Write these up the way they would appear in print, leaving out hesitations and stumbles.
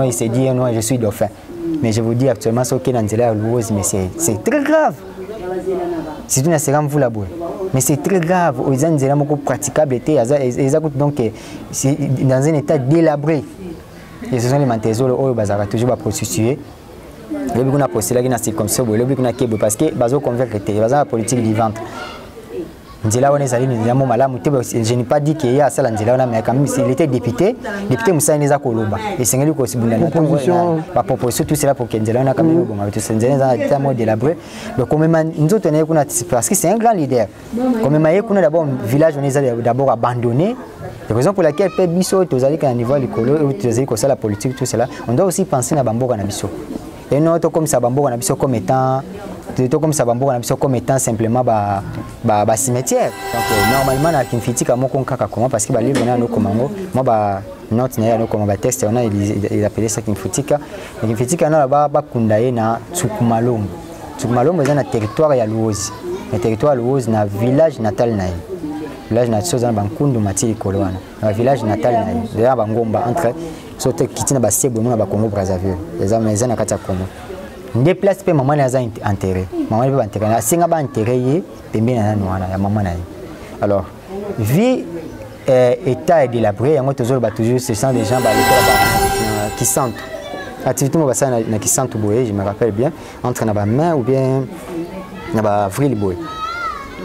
il s'est dit non, je suis dauphin. Mais je vous dis actuellement, ce qui est dans mais c'est très grave. C'est une assurance vous la boue. Mais c'est très grave. Ils ont des beaucoup praticables. Donc, c'est dans un état délabré. Et ce sont les mantézos qui toujours prostitués. Le but qu'on a posté là, comme ça, le but qu'on a kébo parce que bazo convaincre était, bazo politique vivante. Nzela on est allé nous disons malamu je n'ai pas dit qu'il y a ça Nzela on a mais quand même il était député Moussa Neza Koloba et c'est lui qui aussi bunda la proposition tout cela pour que Nzela on a quand même bon avec tout Nzela était mode délabré donc quand même nous autres on a parce que c'est un grand leader quand même on a d'abord village on est d'abord abandonné. La raison pour laquelle peut biso tous allez qu'à niveau l'école ou tous allez que ça la politique tout cela on doit aussi penser à Bamboka na biso. Et nous, comme ça, Bamboka comme étant simplement un cimetière. Donc, normalement, dans Kimfiti, parce que les livres Congo, moi, note comme test, il appelait ça Kimfiti. Kimfiti, on a Kundaye na Tsukumalombo. Tsukumalombo est un territoire à Louozi. Le territoire à Louozi, c'est un village natal. Le village natal, c'est un Bankundu Matili Koloana. Le village natal, c'est un Bangomba entre. Surtout qui na Sebo na Congo Brazzaville les amazons na kata Congo des places pe maman les a enterré maman les a enterré singa ba enterré pembe na nwana ya maman na alors vie état délabré yango toujours ce sont des gens qui sentent activité mo basa na qui sentent boye je me rappelle bien entre na ba main ou bien na ba avril boye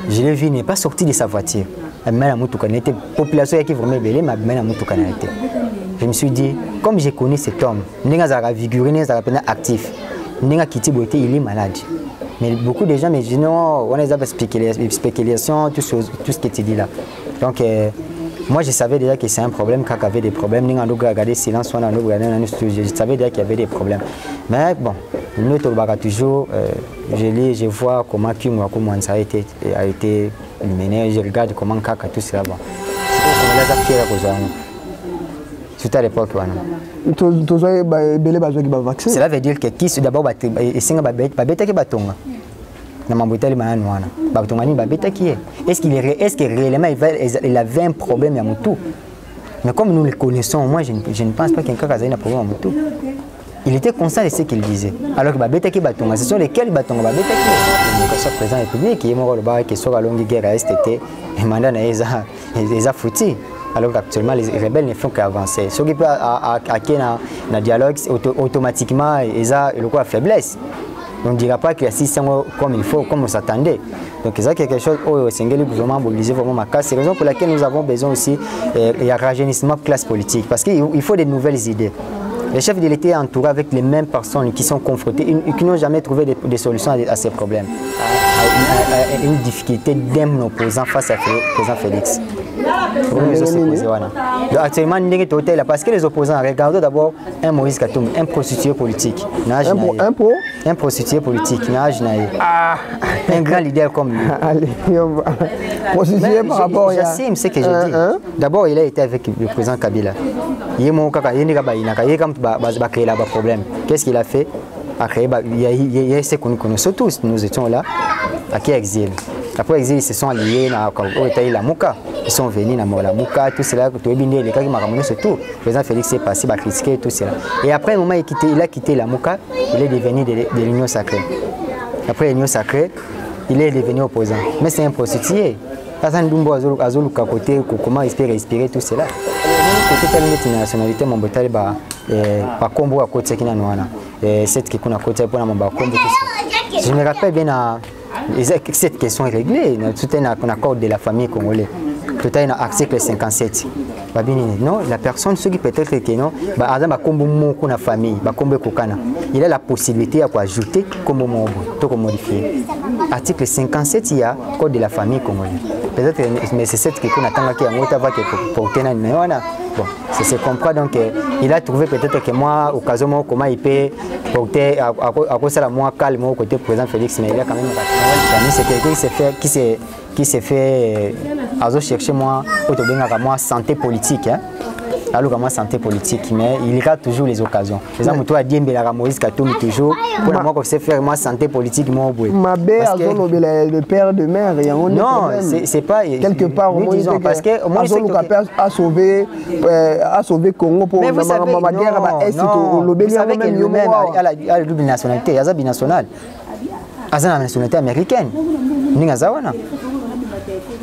je l'ai vu n'est pas sorti de sa voiture mais la mutuka n'était population qui vraiment belé mais la mutuka n'était. Je me suis dit, comme je connais cet homme, il est actif, il est malade. Mais beaucoup de gens me disent non, on a des spéculations, tout ce que tu dis là. Donc, moi je savais déjà que c'est un problème, quand il y avait des problèmes, on a regardé silence, je savais déjà qu'il y avait des problèmes. Mais bon, nous toujours, je lis, je vois comment ça a été mené, je regarde comment Kaka tout cela va. Tout à l'époque, cela veut dire que qui d'abord est-ce que réellement il avait un problème à Moutou? Mais comme nous le connaissons, moi je ne pense pas qu'un cas a un problème à Moutou. Il était conscient de ce qu'il disait. Alors que Babetaki Batonga, ce sont lesquels Batonga Babetaki? Le président de la République qui est mort qui soit à longue guerre à STT et mandat les a foutus. Alors qu'actuellement les rebelles ne font qu'avancer. Ce qui peut dans dialogue automatiquement ils ont le faiblesse. On ne dira pas qu'il y a 600 comme il faut, comme on s'attendait. Donc c'est quelque chose où Sengeli gouvernement mobilisé vraiment ma casse. C'est la raison pour laquelle nous avons besoin aussi de rajeunissement de classe politique. Parce qu'il faut de nouvelles idées. Les chefs de l'État sont entourés avec les mêmes personnes qui sont confrontées et qui n'ont jamais trouvé des solutions à ces problèmes. Une difficulté d'un opposant face à président Félix. Donc, actuellement, parce que les opposants, regardons d'abord un Moïse Katumbi, un prostitué politique. Un prostitué politique. Un grand leader comme lui. Prostitué par rapport à... J'assume ce que je dis. D'abord, il a été avec le président Kabila. Il a créé là-bas problème. Qu'est-ce qu'il a fait? Il y a ce que nous connaissons tous. Nous étions là, à qui exil. Après l'exil, ils se sont alliés à la Mouka. Ils sont venus à la Mouka, tout cela, les cas qui m'ont ramené sur tout. Le président Félix est passé, il a critiqué tout cela. Et après, au moment où il a quitté la Mouka, il est devenu de l'Union sacrée. Après l'Union sacrée, il est devenu opposant. Mais c'est un prostitué. Comment il peut respirer tout cela? Côté de la nationalité, mon botal par combo à côté qui n'a cette qui a côté pour mon combo. Je me rappelle bien cette question est réglée. Tout est un accord de la famille congolaise. Tout est un article 57. Non, la personne, ce qui peut être que non, la famille, il a la possibilité d'ajouter comme modifier. Article 57, il y a code de la famille congolaise. Peut-être mais c'est cette qui attend qui a porté dans bon, c'est comprendre donc il a trouvé peut-être que moi au cas où comment il peut porter à cause de la moi calme au côté président Félix, mais il a quand même c'est quelqu'un qui s'est fait chercher moi santé politique hein. alors comment santé politique mais il rate toujours les occasions les gens toi Diembe la Moïse Katumbi toujours pour moi qu'on sait faire moi santé politique moi boy ma belle le père de mère et on non c'est pas quelque part au moins parce que au moins a sauvé Congo pour ma guerre ba est vous savez que lui-même a la double nationalité il y a binational azana nationalité américaine ninga zawana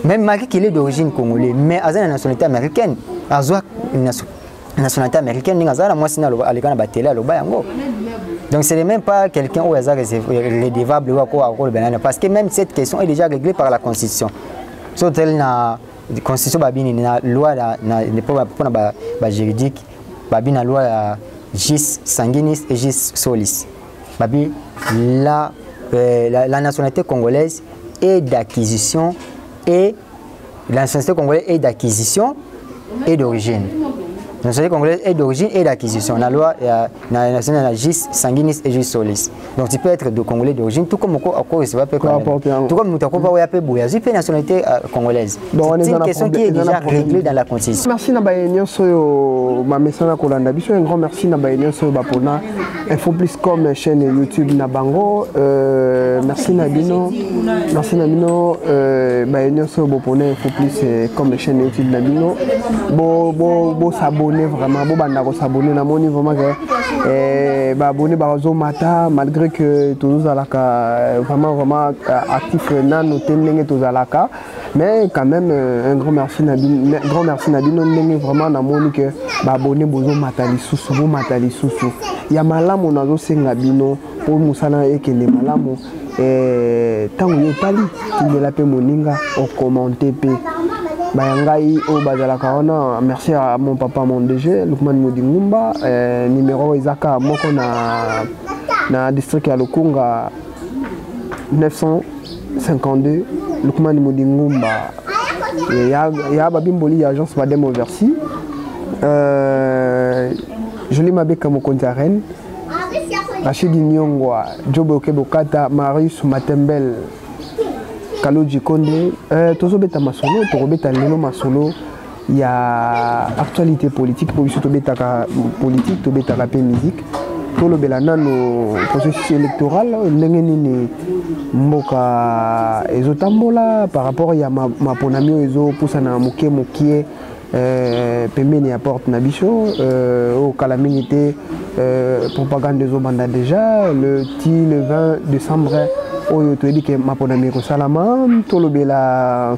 même malgré qu'il est d'origine congolaise mais azana nationalité américaine azwa nationalité américaine ninga zala moi sina alekana batela loba yango donc c'est même pas quelqu'un où est redevable ou quoi parce que même cette question est déjà réglée par la constitution so tel na constitution babini na loi na pour na juridique babina loi ya jus sanguinis et jus solis babi la nationalité congolaise est d'acquisition et la nationalité congolaise est d'acquisition et d'origine. La nationalité congolaise est d'origine et d'acquisition. La loi la nationalité gis sanguinis et gis solis. Donc tu peux être de Congolais d'origine, tout comme encore tout comme nous t'avons pas appelé Bouya, tu peux nationalité congolaise. C'est une question qui est déjà réglée dans la constitution. Merci Nabayenio Soyo, ma messana Kolanda. Un grand merci Nabayenio Soyo Bapona. Info plus comme chaîne YouTube Nabango. Merci Nabino. Merci Nabino. Bayenio Soyo Bapona. Info plus comme chaîne YouTube Nabino. Bo s'abonner vraiment. Bo banda s'abonner. Namoni vraiment que abonner Barazo Mata malgré que tous alaka vraiment actif nan tenenge tous alaka. Mais quand même un grand merci Nabino. Grand merci Nabino. Vraiment namoni que abonner Bozo Matali Susu. Bo Matali Susu. Il y a malamu nazo senga bino pour musana ekele malamu tango yotali tindela pe moninga au commenter pe bayangai o bazala kaona merci à mon papa mon DG Lukman Modingumba numéro izaka moko na district ya Lukunga 952 Lukman Modingumba ya babimboli agence Bademo Versi Jolie Mabeka Mokontaren, Rachid Nyongwa, Jobo Kebokata, Marius Matembel, Kaloji Konde, Tozobeta Masolo, Torobeta Leno Masolo, il y a actualité politique, pour Tobeta politique, Tobeta rapé musique, Tolo Belanano, processus électoral, Nengenini Mboka Ezotambola, par rapport à ma ponamio Ezo, Poussana Mokie. Pembeni apporte Nabicho au calamité propagande des Obanda déjà le 20 décembre au tu dit que ma ponami ko salama to le bela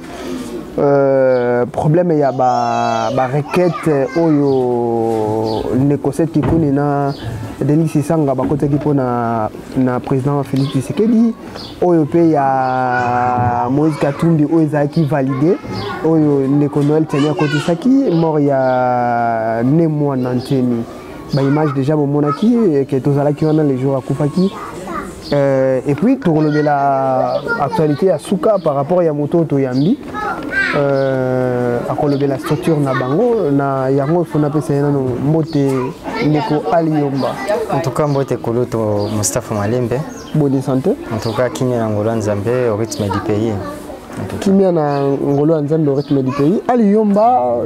problème ya ba requête oyo nécosette qui connaît na Denis Sanga ba côté qui pona na président Félix Tshisekedi oyo pe ya Moïse Katumbi oyo qui validé oyo Neko Noël Tenia côté saki mort ya né mois nanteni ba image déjà mon monaki que tozala qui on a les jours à Koufaki et puis pour le la actualité à Souka par rapport à moto to yambi à la structure na bango na yango fona pesa no mbote Neko Aliyomba en tout cas mbote koloto Mustafa Malembe bonne santé en tout cas kimia na ngolo nzambe au rythme du pays kimia na ngolo nzambe au rythme du pays Aliyomba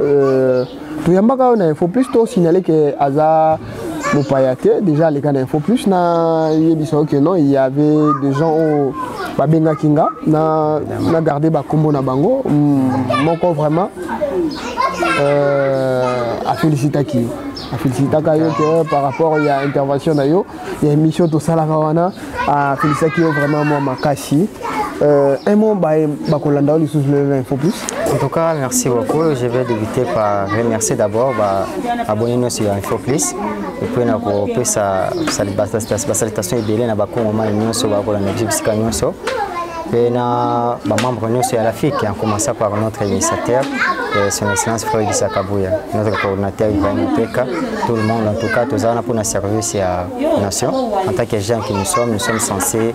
to yambaka na info plus to signaler que aza Mopayate, déjà les cas d'info plus na que non il y avait des gens au Babenga Kinga na gardé Bakombo na bango moko vraiment à féliciter qui par rapport il y a intervention d'ailleurs il y a émission tout ça là à féliciter qui vraiment moi Makashi un mot bakolanda les sous l'info plus. En tout cas, merci beaucoup. Je vais débuter par remercier d'abord abonnez-nous sur Info Plus. Et puis, on peut sa salutation et délai na bakongo ma nyonso bakolanda bisika nyonso. Et na membres nyonso ya l'Afrique en commençant par notre initiateur son excellence Frère Issa Kabouya, notre coordinateur Ibrahim Teka, tout le monde en tout cas tous pour notre service à la nation. En tant que gens qui nous sommes censés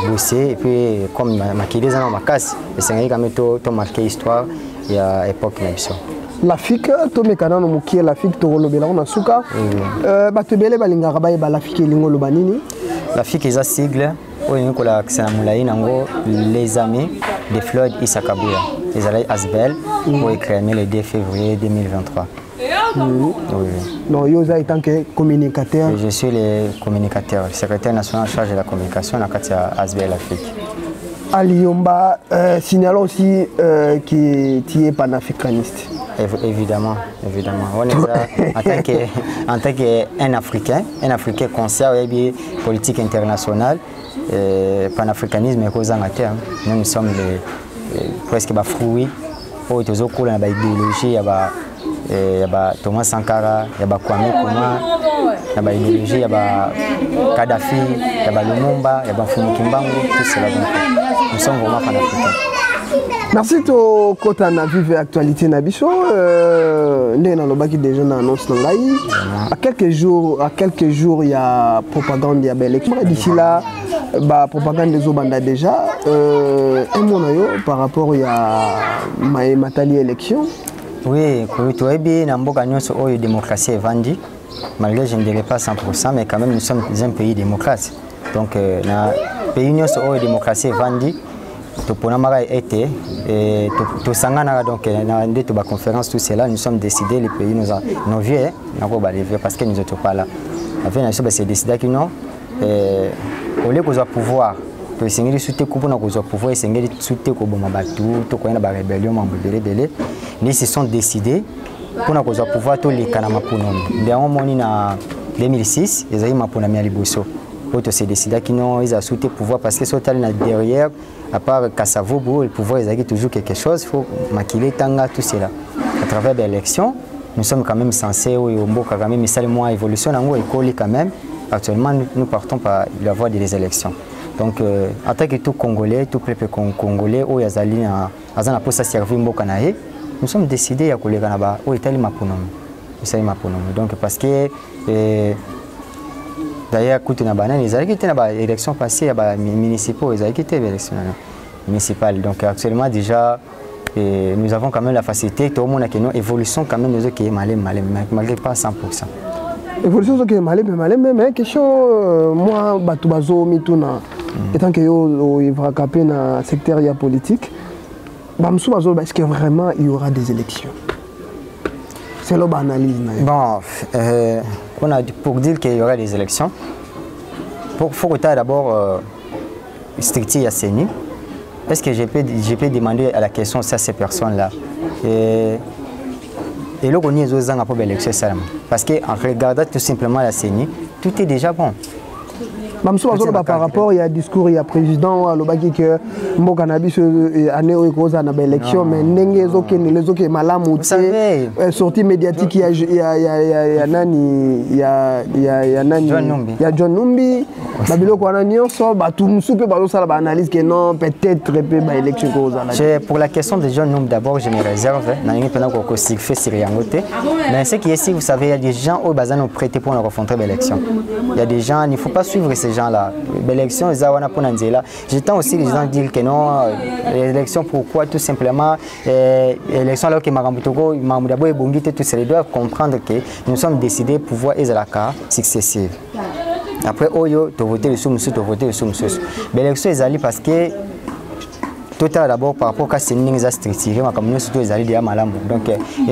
bosser et puis comme maquiller dans ma casse, c'est quand même tout marqué histoire et à époque même ça. L'Afrique, tout le monde qui est l'Afrique, tout le monde a souka. Batebele balinga rabaye l'Afrique lingo lobanini. L'Afrique est sigle. Les amis de Floyd Issa Kabouya, les alliés Asbel, pour écrémer le 2 février 2023. Oui. Non, Yosa étant que communicateur. Et je suis le communicateur, le secrétaire national en charge de la communication dans ASBL Afrique. Aliomba, signalons aussi que tu es panafricaniste. Évidemment. On est là, en tant qu'un Africain conscient de la politique internationale, panafricanisme est causé en terre. Nous sommes presque des fruits, pour les autres dans l'idéologie, il y a Thomas Sankara, il y a Kwame Nkrumah, il y a l'idéologie, il y a Kadhafi, il y a Lumumba, il y a Mfumu Kimbangu, tout cela. Nous sommes vraiment panafricains. Merci to kota na vive actualité na biso ndé na lobaki déjà na annonce na ngai à quelques jours il y a propagande ya élection d'ici là ba propagande des obanda déjà un mot na yo par rapport ya matali élection. Oui, pour ebi na mboka nyonso oyo démocratie evandi malgré je ne dirais pas 100% mais quand même nous sommes un pays démocrate. Donc na pays nyonso oyo démocratie evandi pour été tout sangana donc dans conférence tout cela nous sommes décidés les pays nos vieux parce que nous n'étions pas là enfin nous sommes décidé que non au lieu qu'on pouvoir to sengeli souté ko na ko pouvoir sengeli souté ko boma batu to ko na ba rébellion mambo belé ils se sont décidés pour na ko pouvoir to les kana mapunomi bien moni na 2006 ils ont mapuna mi aliboso auto s'est décidé que non ils a souhaité pouvoir parce que sotal na derrière à part Kassavobo le pouvoir ils a toujours quelque chose il faut maquiller tanga tout cela à travers l'élection nous sommes quand même censés au mboka quand même mais ça le moins évolution nango école quand même actuellement nous partons par la voie des élections donc en tant que tout congolais tout peuple congolais au yazali na azana pour ça servir mboka naé nous sommes décidés à coller na ba au itali maponomi donc parce que d'ailleurs, quand on a banane, ils ont quitté la élection passée, les municipaux, ils ont quitté l'élection municipale. Donc actuellement déjà, nous avons quand même la facilité, tout le monde a que nos évolutions quand même nous qui est malgré pas 100%. Évolution qui est malé, mais question moi batubazo mituna étant que yo va caper dans secteur politique, bamsou bazo est-ce que vraiment il y aura des élections? C'est leur analyse. Bon, pour dire qu'il y aura des élections, il faut que tu aies d'abord stricti à CENI. Est-ce que je peux demander à la question à ces personnes-là? Et là, on est aux ans pour l'élection. Parce qu'en regardant tout simplement la CENI, tout est déjà bon. Par rapport, il y a un discours, il y a un président, il y a un cannabis année où il y a une élection, mais les autres malamou, sortie médiatique, il y a John Numbi, pour la question de John Numbi, d'abord, je me réserve, mais ce qui est ici, vous savez, il y a des gens au bazar nous prêter pour nous rencontrer l'élection. Il y a des gens, il ne faut pas suivre ces gens-là. L'élection, j'ai tant aussi les gens dire que non, l'élection, pourquoi tout simplement, l'élection là que Marambutoko, Mamoudabo et Bongite, tous ces doivent comprendre que nous sommes décidés pour pouvoir être à la carte successive. Après, Oyo, tu votes le sous-monsieur, tu votes le sous-monsieur. L'élection est allée parce que tout à d'abord par rapport à ces lignes structurées, comme nous surtout les alliés de Malamou. Donc,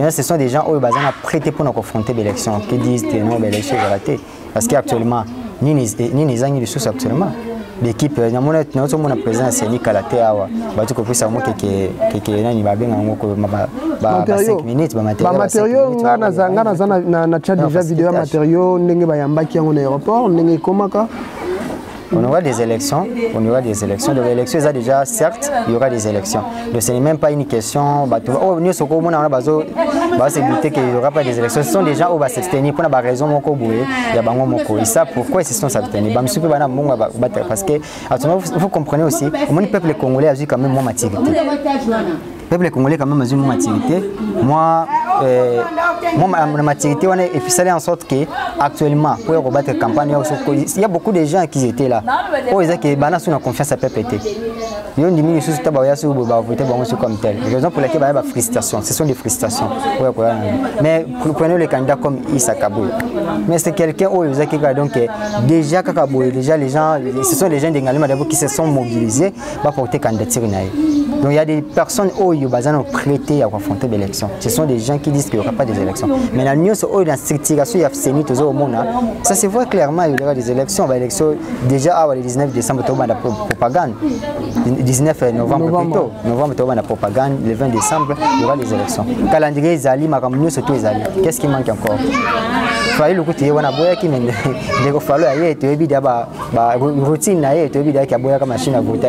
ce sont des gens qui ont prêté pour nous confronter l'élection, qui disent que non, l'élection est ratée. Parce qu'actuellement, ni les amis de source actuellement. L'équipe, nous avons présent c'est Nicolas Théawa. Tu comprends ça, moi qui est va bien en 5 minutes. Matériaux, on a déjà vidéo matériaux, on a un aéroport, on a comment? On aura des élections, Donc l'élection déjà, certes, il y aura des élections. Donc ce n'est même pas une question. Nous sommes qu'il n'y aura pas des élections. Ce sont des gens qui vont s'abstenir pour la raison ils savent pourquoi ils se sont abstenus. Parce que vous comprenez aussi, le peuple congolais a eu quand même moins maturité. Le peuple congolais quand même a eu moins maturité. Moi, ma maturité, et puis ça est en sorte qu'actuellement, pour combattre la campagne, il y a beaucoup de gens qui étaient là. Ils ont une confiance à PPT. Ils ont dit que les gens vont voter comme tel. La raison pour laquelle il y a des frustrations, ce sont des frustrations. Mais prenez le candidat comme Issa Kaboul. Mais c'est quelqu'un qui donc déjà Kaboul, déjà les gens, ce sont les gens d'Engalima qui se sont mobilisés pour porter candidature. Donc il y a des personnes qui ont prêté à affronter l'élection. Ce sont des gens qui disent qu'il n'y aura pas des élections. Mais la news, dans la structuration, il y a au monde. Ça se voit clairement, il y aura des élections. Déjà, le 19 décembre, il y aura la propagande. Le 19 novembre plutôt. Novembre, il y aura la propagande. Le 20 décembre, il y aura les élections. Le calendrier, surtout qu'est-ce qui manque encore? Il faut le côté où on a boya qui mène des fallo ailleurs, tu es bien routine ailleurs, tu es bien qu'il y a boya comme machine à voter.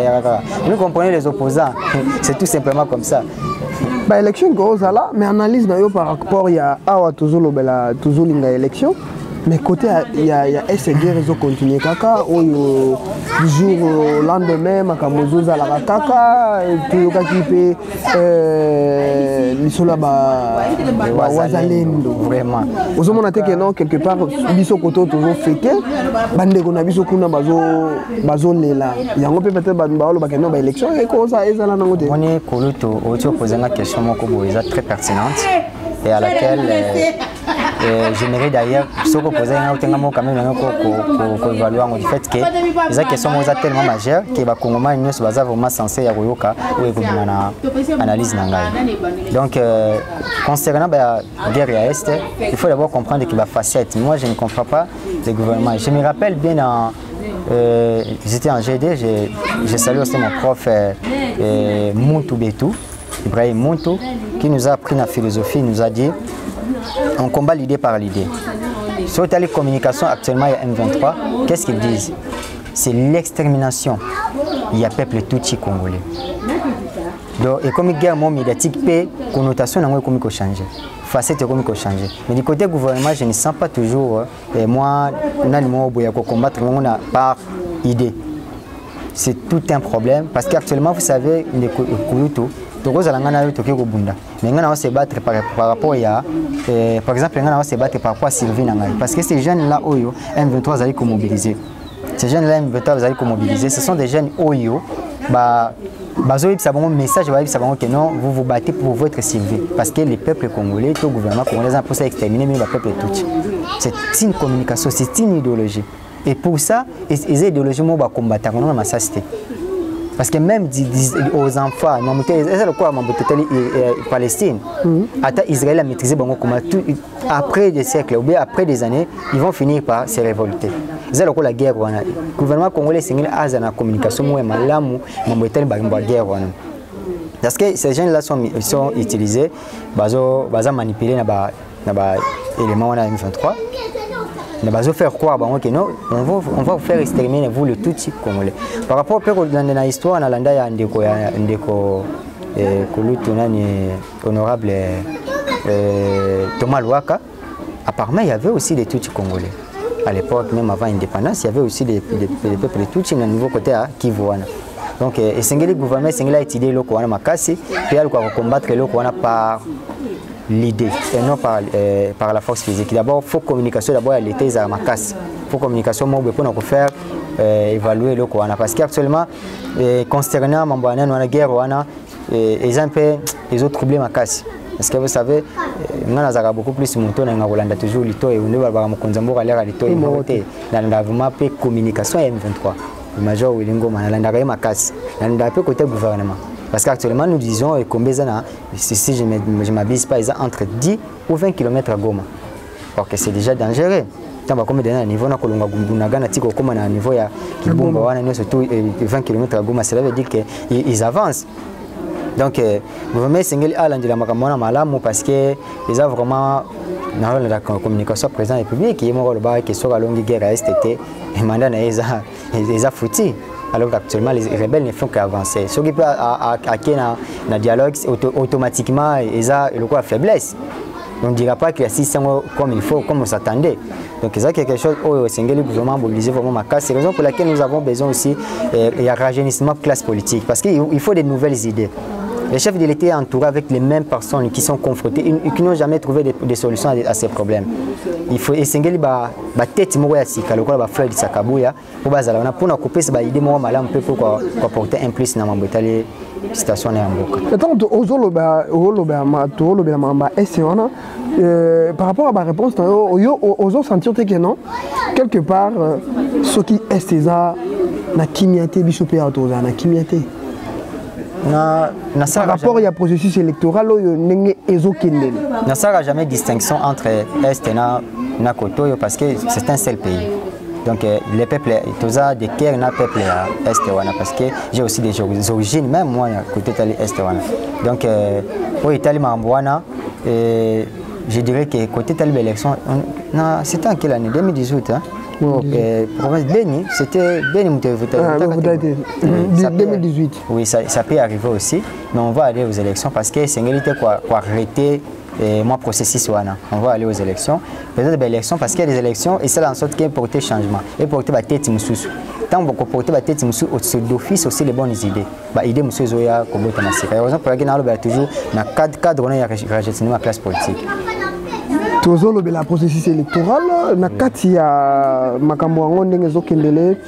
Vous comprenez les opposants, c'est tout simplement comme ça. Bah élection là, mais analyse par rapport il y a toujours une élection. Mais côté il y a SG réseau continuer kaka du jour au lendemain makamozo za la kaka tout qui fait lisola wazalendo vraiment aux hommes on a que non quelque part biso koto toujours fêté bande ko na biso kuna bazo lela yango peut-être ba lo ba keno ba élection et ko ça ezala nango te on est koluto o tu poser une question moko boza très pertinente et à laquelle j'aimerais d'ailleurs se reposer quand même évaluer du fait que les questions sont tellement majeures que les Congolais ne sont pas vraiment censés ou analyse. Donc concernant la guerre à Est, il faut d'abord comprendre qu'il y a facette. Moi je ne comprends pas le gouvernement. Je me rappelle bien j'étais en GD, j'ai salué aussi mon prof Muntu Betou, Ibrahim Muntu, qui nous a appris la philosophie, il nous a dit on combat l'idée par l'idée. Sur les communications actuellement, il y a M23, qu'est-ce qu'ils disent? C'est l'extermination. Il y a peuple Tutsi congolais. Donc, et comme guerre médiatique, connotation n'a pas changé. Facette n'a pas changé. Mais du côté gouvernement, je ne sens pas toujours. Et moi, on a le mot pour combattre par idée. C'est tout un problème parce qu'actuellement, vous savez, les Kouloutou, mais on va se battre par rapport à par exemple on va se battre par rapport à Sylvie Nangai parce que ces jeunes là M23 allaient mobiliser. Ces jeunes là M23 allaient mobiliser, ce sont des jeunes oyo message que non vous vous battez pour votre Sylvie parce que les peuples congolais, tout le gouvernement congolais pour ça exterminer même le peuple tout. C'est une communication, c'est une idéologie et pour ça les idéologies vont combattre dans ma société. Parce que même aux enfants, c'est quoi Palestine, Israël a maîtrisé après des siècles ou bien après des années, ils vont finir par se révolter. C'est la guerre. Le gouvernement congolais a la communication, parce que ces gens-là sont utilisés, ils manipuler les éléments de M23. On va faire croire que non, on va vous faire exterminer vous le Tutsi congolais. Par rapport à l'histoire, on a ndeko honorable Thomas Louaka. Apparemment, il y avait aussi des Tutsi congolais. À l'époque, même avant l'indépendance, il y avait aussi des peuples Tutsi dans le nouveau côté à Kivu. Donc, le gouvernement a étudié le Kouana Makasi, puis il a combattre le Kouana par l'idée et non par la force physique. D'abord, il faut communication d'abord à l'été à ma casse. Il faut communication pour faire évaluer le Kouana. Parce qu'actuellement, concernant la guerre, ils ont les autres troublés ma casse. Parce que vous savez, nous avons beaucoup plus de motos, nous avons toujours l'ito et nous avons communication M23. Le major Willingo, nous avons ma casse. Nous avons côté gouvernement. Parce qu'actuellement, nous disons combien si je ne m'abuse pas, ils ont entre 10 ou 20 km à Goma. Alors que c'est déjà dangereux. Tant que nous niveau na niveau ya Kibumba wana surtout 20 km à Goma, cela veut dire qu'ils avancent. Donc, le gouvernement Sengeli a l'andila makamona malamu parce que ils ont vraiment dans la communication président de la République qui est mort là-bas qui soit à longue guerre à STT et mandat ils a foutu. Alors qu'actuellement, les rebelles ne font qu'avancer. Ce qui peut acquérir dans le dialogue, automatiquement, ils ont la faiblesse. On ne dira pas qu'il y a 600 comme il faut, comme on s'attendait. Donc, c'est quelque chose où le gouvernement mobilisé vraiment ma casse. C'est la raison pour laquelle nous avons besoin aussi d'un rajeunissement de classe politique. Parce qu'il faut des nouvelles idées. Les chefs de l'État sont entourés avec les mêmes personnes qui sont confrontées et qui n'ont jamais trouvé des solutions à ces problèmes. Il faut essayer de tête de la fleur de Sakabouya pour couper ces idées pour apporter un plus dans la situation. Par rapport à ma réponse, aux sentir que non, quelque part, ce qui est ça, na kimiate bishopé à toza, na kimiate. Par rapport au processus électoral, il n'y a jamais distinction entre Est et Nakoto parce que c'est un seul pays. Donc les peuples, tous des guerres na peuple à Est parce que j'ai aussi des origines, même moi côté Est. Donc au Italie Mambouana, je dirais que côté de l'élection, c'était en quelle année? 2018. Hein? Beni, c'était Beni 2018. Oui, ça peut arriver aussi, mais on va aller aux élections parce que c'est une réalité quoi arrêter mon processus. On va aller aux élections. Peut-être des élections parce qu'il y a des élections et c'est en sorte qu'il y a porté changement. Et porter la tête moussous. Tant que vous portez la tête moussous, d'office aussi les bonnes idées. Les idées moussous zoya comme vous t'en par exemple, pour la toujours dans cadre on a rajouté la classe politique. Toujours le processus électoral, na kati ya makambo yango ndenge ezokendele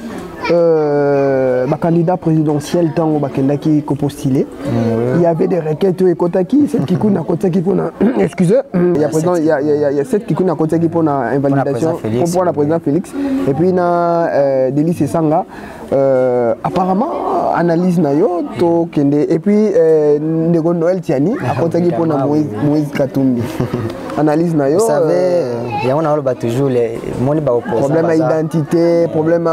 candidat présidentiel tango bakendaki ko postuler. Il y avait des requêtes et kotaki cette qui kuna kotaki pour excusez, il y a président il y a cette qui kuna kotaki pour na invalidation pour la président Félix et puis na Délice Sanga apparemment analyse na yo to kende et puis Nego Noël Tiani a kotaki pour na Moïse Katumbi. Analyse na yo. Vous savez, il y a toujours les problème d'identité, problème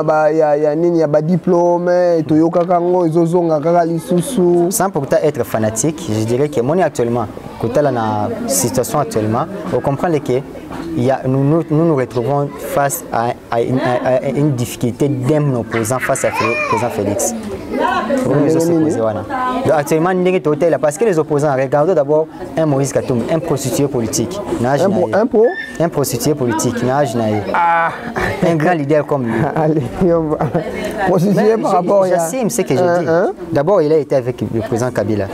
il y a pas diplôme, toyoka kango ezozonga kaka lisusu. Sans pourtant être fanatique, je dirais que mon actuellement, côté la situation actuellement, on comprend que nous retrouvons face à une difficulté d'un opposant face à président Félix. Donc actuellement, parce que les opposants regardent d'abord un Moïse Katumbi, un prostitué politique. Un prostitué politique. Un grand leader comme lui. Allez, prostitué par rapport à... J'assume ce que je dis. D'abord, il a été avec le président Kabila.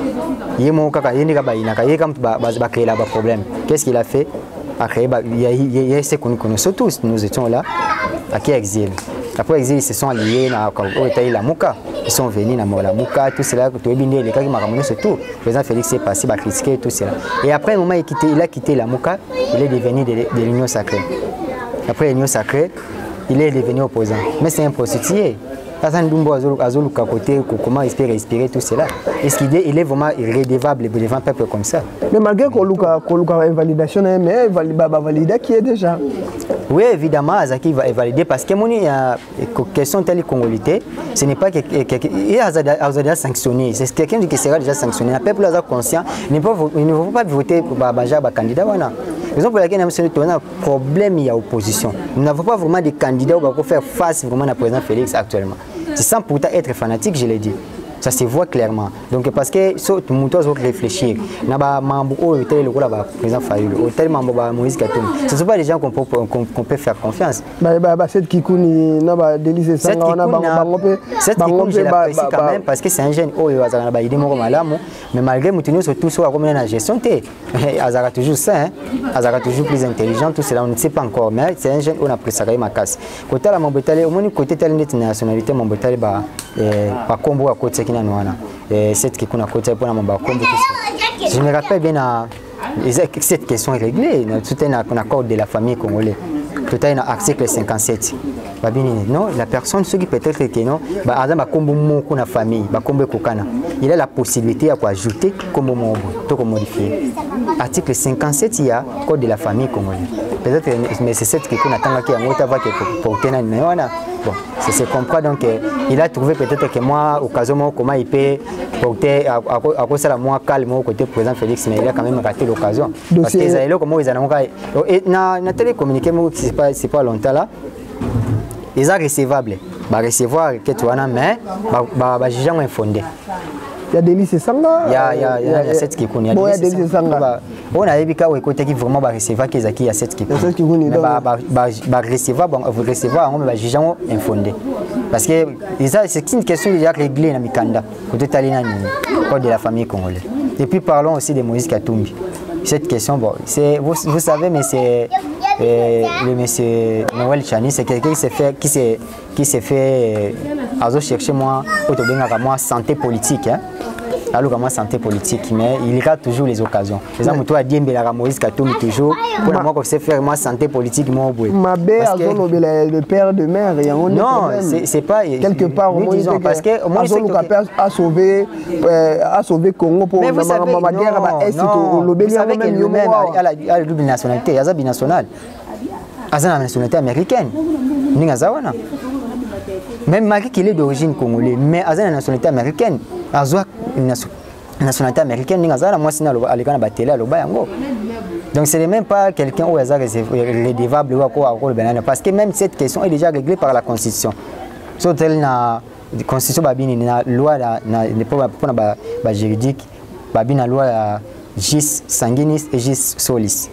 Il a créé là-bas problème. Qu'est-ce qu'il a fait? Il y a ce que nous connaissons tous, nous étions là, à qui exil. Après l'exil, ils se sont alliés à la Mouka. Ils sont venus à la Mouka, tout cela, les cas qui m'ont ramené sur tout. Le président Félix est passé, il a critiqué tout cela. Et après un moment, il a quitté la Mouka, il est devenu de l'Union sacrée. Après l'Union sacrée, il est devenu opposant. Mais c'est un prostitué. Comment il peut respirer tout cela? Est-ce qu'il est vraiment irrédevable devant un peuple comme ça? Mais malgré qu'on a une validation, mais il va valider qui est déjà. Oui, évidemment, Azaki va valider parce que il y a une question telle congolité, ce n'est pas qu'il a déjà sanctionné. C'est quelqu'un qui sera déjà sanctionné. Le peuple est conscient, il ne faut pas voter pour le candidat. Raison pour laquelle nous avons un problème, il y a opposition. Nous n'avons pas vraiment de candidats pour faire face vraiment à président Félix actuellement. C'est sans pourtant être fanatique, je l'ai dit. Ça se voit clairement. Donc parce que tout le monde doit réfléchir. Il y a des membres qui ont président Fayoulou, il y a des membres qui Moïse Katumbi. Ce ne sont pas des gens qu'on peut faire confiance. Cette Kikouni, Délice Sanga, je l'apprécie quand même parce que c'est un jeune qui mais malgré tout surtout sur la gestion, il a toujours ça, il a toujours plus intelligent, tout cela on ne sait pas encore, mais c'est un jeune qui a apprécié ma casse. Côté la Mambetale, au moins côté de la nationalité, Mambetale, par combo à côté cette qui qu'on a côté pour la combo. Je me rappelle bien cette question est réglée, tout est un accord de la famille congolaise. Tout est un article 57. Non, la personne, ceux qui peut-être que non, la famille, il a la possibilité d'ajouter comme modifier. Article 57, il y a le code de la famille congolaise. Peut-être mais c'est cette qu'on attend qui a pour tenir bon, c'est ce qu'on comprend donc il a trouvé peut-être que moi occasionnement comment il peut porter à cause de la moi calme au côté président Félix mais il a quand même raté l'occasion parce que les aéros comment ils en ont et na télécommuniqué c'est pas longtemps là ils sont recevables recevoir que tu as mais jugement infondé. Il y a Délice Sanga. Il y a cette qui connaît. Il y a Délice Sanga. On a vu qu'il côté qui vraiment recevoir qu'ils il y a cette qui connaît. Recevoir on va juger infondé. Parce que c'est une question déjà réglée dans Mikanda. Côté Talina code de la famille congolaise. Et puis parlons aussi de Moïse Katumbi. Cette question bon, c'est vous savez mais c'est le monsieur Noël Chani, c'est quelqu'un qui s'est fait chercher moi santé politique hein. alors comment santé politique, mais il rate toujours les occasions. Par exemple, toi, Diembe la Moïse Katoumi toujours, pour moi, qu'on sait faire moi santé politique, moi, oui. Ma belle, le père de mère, il y a un non, c'est pas quelque part au moins parce que moi a sauvé Congo pour mais vous savez, ma guerre vous savez que lui-même a la double nationalité, il y a binationale. Il y a la nationalité américaine. Même malgré qu'il est d'origine congolaise, mais il y a la nationalité américaine. Il y a une nationalité américaine, donc ce n'est même pas quelqu'un où il est redevable parce que même cette question est déjà réglée par la Constitution. Surtout la Constitution, la loi juridique, la loi gis sanguinis et gis solis.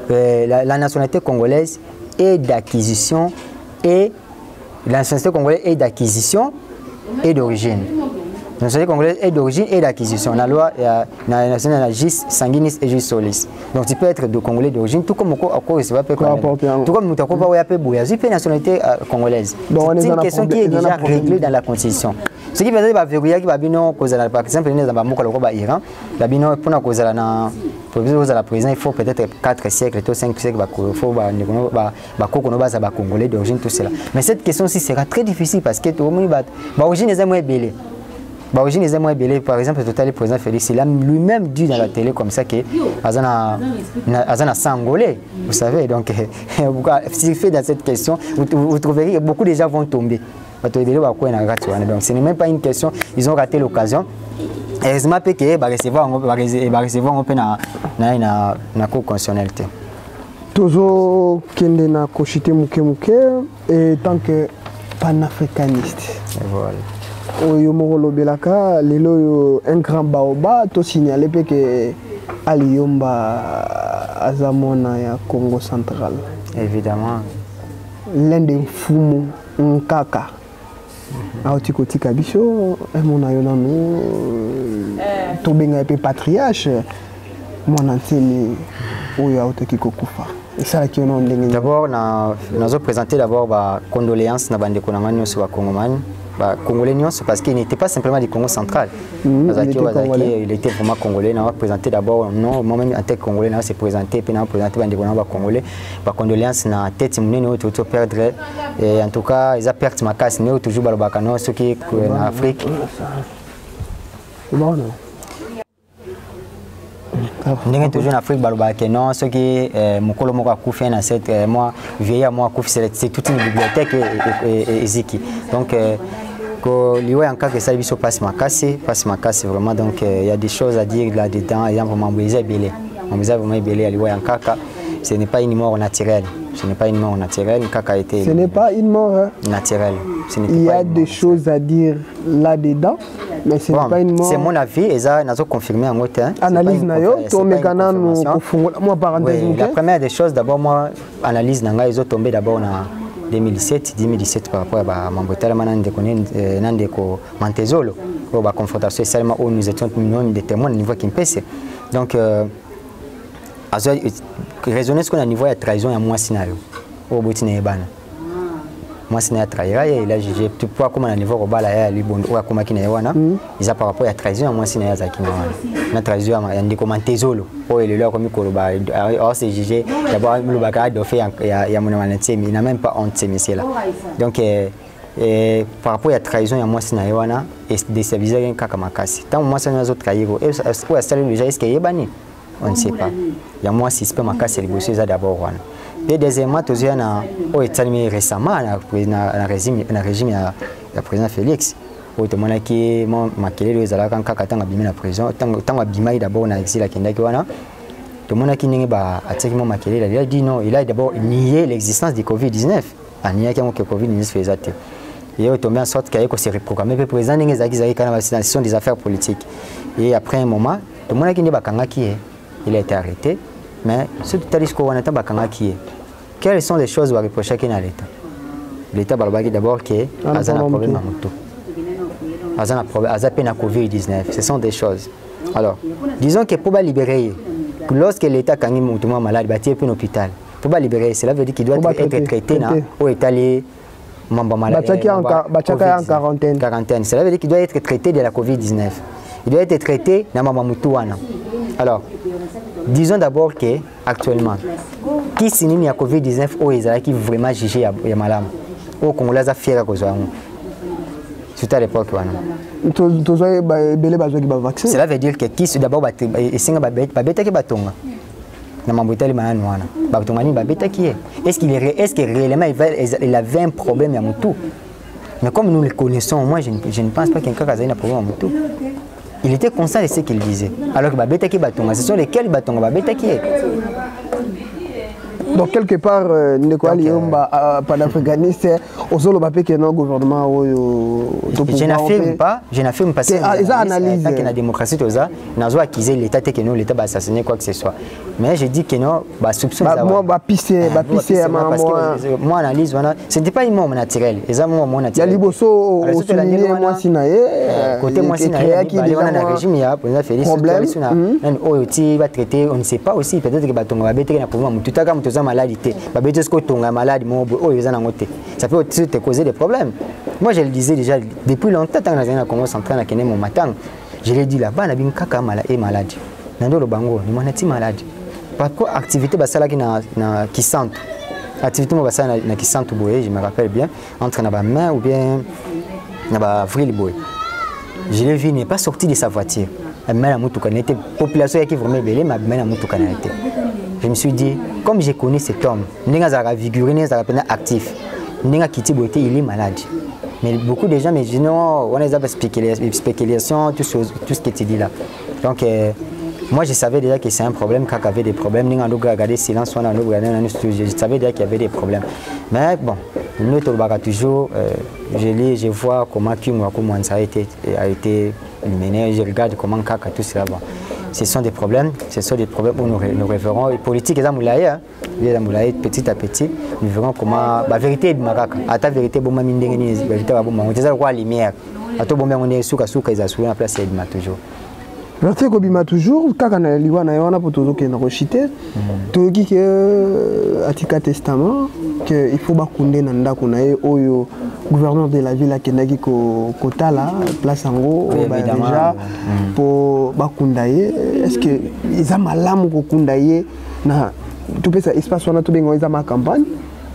La nationalité congolaise est d'acquisition et la nationalité congolaise est d'acquisition et d'origine. La nationalité congolaise est d'origine et d'acquisition. La loi la nationalité gis sanguinis et gis solis. Donc tu peux être de Congolais d'origine, tout comme tout comme la nationalité congolaise. C'est une question qui est déjà réglée dans la Constitution. Ce qui veut dire que par exemple, l'Iran, pour la président, il faut peut-être 4 siècles, 5 siècles, il faut Congolais d'origine, tout cela. Mais cette question-ci sera très difficile parce que l'origine est moins belle. Par exemple, le président Félix, il a lui-même dit dans la télé comme ça que Azana Sangolais, vous savez. Donc, s'il fait dans cette question, vous trouverez que beaucoup de gens vont tomber. Donc, ce n'est même pas une question, ils ont raté l'occasion. Heureusement que recevoir un peu na cour constitutionnelle. Toujours kende na koshite muke et tant que panafricaniste. Voilà. Oyo moko belaka lelo un grand baoba to signaler que Aliyomba azamona ya Congo central. Évidemment. L'un des fumu nkaka. Aotikotika biso mona yo nanu to benga pe patriarche mona ntini oyo aotaki kokufa. D'abord, nous avons présenté d'abord condoléances à bande konangani sur Congolais. Congolais parce qu'il n'était pas simplement du Congo central. Il était vraiment congolais. Nous avons présenté d'abord, moi-même en tant que Congolais, nous avons présenté, puis nous avons présenté bande Congolais. Condoléances na tête nous tout perdre. En tout cas, ils ont perdu ma casse, nous toujours balobakano ce qui est en Afrique. Nous sommes toujours en Afrique, non, ce qui est mon colomo a coupé dans cette mois, vieillir moi coupé, c'est toute une bibliothèque et Ziki. Donc, quand il y a un cas que ça lui se passe ma casse vraiment. Donc, il y a des choses à dire là-dedans. Il y a vraiment belé. On vous a vraiment belé à lui un caca. Ce n'est pas une mort naturelle. Ce n'est pas une mort naturelle. Ce n'est pas une mort naturelle. Il y a des choses à dire là-dedans. Mais ce n'est pas une mort. C'est mon avis et ça, nous avons confirmé en mot. Analyse la première des choses, d'abord, moi, analyse, ils ont tombé d'abord en 2017 par rapport à Mambotel, Nandeko, Mantezolo, où la confrontation seulement où nous étions des témoins au niveau qui me pèse. Donc, raisonner ce qu'on a au niveau de trahison, il y a moins scénario. Au bout de moi c'est une trahison et il a jugé tout poids comme un niveau global à Libondo ou à Komaki na Yawana ils a par rapport à trahison moi c'est une zaki na trahison il y a des commentaires zolo pour le leur comme koloba or c'est jugé d'abord le bagage de fait il y a mon manetier mais il n'a même pas honte ces messieurs là donc par rapport à trahison il y a moi c'est na Yawana et déstabiliser un kakamakasi tant moi c'est une autre trahison et pour installer déjà est-ce qu'il y a bani on ne sait pas il y a moi si c'est pas makasi les bosses d'abord wana. Et deuxièmement, tu as récemment dans le régime du président Félix. Tu as dit que les Alakans ont la prison. Tant que d'abord dans l'exil à Kendakiwana, tout le monde il a dit non, il a d'abord nié l'existence du Covid-19. Il a nié que le Covid-19 faisait. Il a tombé en sorte qu'il a été reprogrammé. Le président ce sont des affaires politiques. Et après un moment, tout le monde a dit qu'il a été arrêté. Mais ce que tu as dit, quelles sont les choses à reprocher à l'État? L'État a d'abord qu'il a un problème à moto. Il a un problème à la Covid-19. Ce sont des choses. Alors, disons que pour libérer, lorsque l'État a un malade, il va à l'hôpital. Pour libérer, cela veut dire qu'il doit être traité au État en quarantaine. Cela veut dire qu'il doit être traité de la Covid-19. Il doit être traité dans Mamamutouana. Alors, disons d'abord qu'actuellement, qui signe la Covid-19 ou Israël qui vraiment jugé ya malam au Congolais a fier à cause surtout à l'époque. Cela veut dire que qui d'abord est-ce que réellement il avait un problème à Moutou? Mais comme nous le connaissons, moi je ne pense pas qu'un cas a un problème à Moutou. Il était conscient de ce qu'il disait. Alors que ce sont lesquels bâtons qui est. Donc quelque part, panafricaniste, au solo que non gouvernement je n'affirme pas parce que la démocratie n'a pas accusé l'État que non l'État va assassiner quoi que ce soit. Mais je dis que non, soupçon moi analyse ce n'était pas un moment naturel, c'est un moment naturel. Il y a moi sinaé côté moi sinaé qui est dans régime il y a problème on ne sait pas aussi peut-être que batonga va bêter na problème tout à cas maladie babete ce que tonga malade ça peut aussi te causer des problèmes. Moi je le disais déjà depuis longtemps quand on a commencé à entrer dans Kenya mon matin, je l'ai dit là-bas na bin kaka malade nando lo bango ni manati malade par quoi activité basala qui na Kisantu activité mo basala na Kisantu boye je me rappelle bien entre na ba main ou bien na ba avril boye je l'ai vu n'est pas sorti de sa voiture mais la mutuka n'était population qui vraiment belé mais la mutuka n'était. Je me suis dit, comme je connais cet homme, il est actif, il est malade. Mais beaucoup de gens me disent non, on a des spéculations, tout ce que tu dis là. Donc, moi je savais déjà que c'est un problème, quand il y avait des problèmes, on a regardé silence, on a regardé je savais déjà qu'il y avait des problèmes. Mais bon, nous toujours, je vois comment ça a été mené, je regarde comment Kaka tout cela va. Ce sont des problèmes où nous reverrons. Les politiques, petit à petit, nous verrons comment la vérité est Makaka. À ta vérité, bon, la vérité va bon, on dit quoi lumière. À tout bon, on est souka ils assurent la place Edma toujours. Merci Kobima toujours. Quand on a liwa na yona pour toujours que rochité, tout qui que Atika Testament que il faut bakunde nanda kunae oyo gouverneur de la ville à Kenaki Kota là place Ango déjà pour bakundaye. Est-ce que ils ont malam ko kundaye na tout ça espace on a tout bien ils ont ma campagne.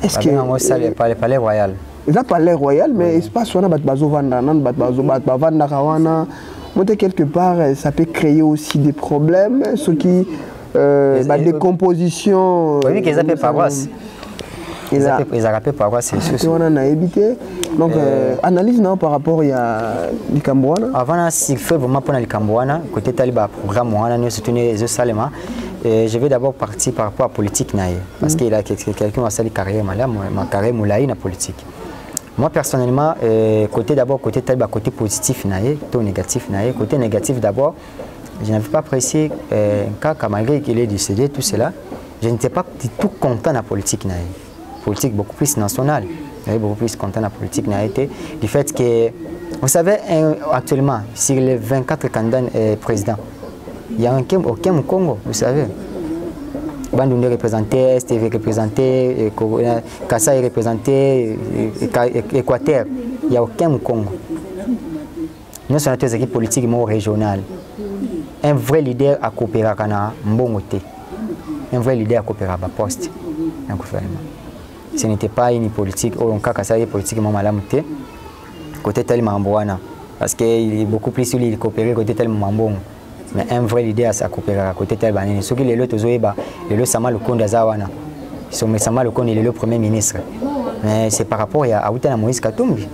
Est-ce que on palais royal. Ils ont palais royal mais espace on a bazo vanda nan bazo vanda kawana. Quelque part, ça peut créer aussi des problèmes, ce qui des compositions. Oui, qu'ils appellent paroisse. Ils appellent paroisse, c'est sûr. On en a évité. Donc, analyse non, par rapport à l'Ikambouana. Avant, s'il fait vraiment pour l'Ikambouana, côté Taliba, programme, on a soutenu les Salema. Je vais d'abord partir par rapport à la politique. Parce qu'il y a quelqu'un qui a sali carrière, ma carrière moulaï na politique. Moi personnellement, côté Taliba, côté positif, côté négatif, côté négatif d'abord, je n'avais pas apprécié un cas malgré qu'il est décédé, tout cela, je n'étais pas du tout content de la politique. Politique beaucoup plus nationale, beaucoup plus content de la politique du fait que, vous savez, actuellement, sur les 24 candidats présidents, il n'y a aucun au Congo, vous savez. Bandunde représenté, Est est représenté, Kassa est représenté, Équateur. Il n'y a aucun au Congo. Nous sommes des équipes politiques régionales. Un vrai leader a coopéré avec Mbongote. Un vrai leader a coopéré avec Poste. Ce n'était pas une politique, on a Kassa est politiquement malamouté. Côté tel Mambouana. Parce qu'il est beaucoup plus lui, il coopère côté tel Mambon. Mais un vrai leader à coopérer à côté tel banane. Ce qui est le Tozoeba, le Sama Lukonda Zawana. Sama Lukonda est le premier ministre. Mais c'est par rapport à Outana Moïse Katumbi.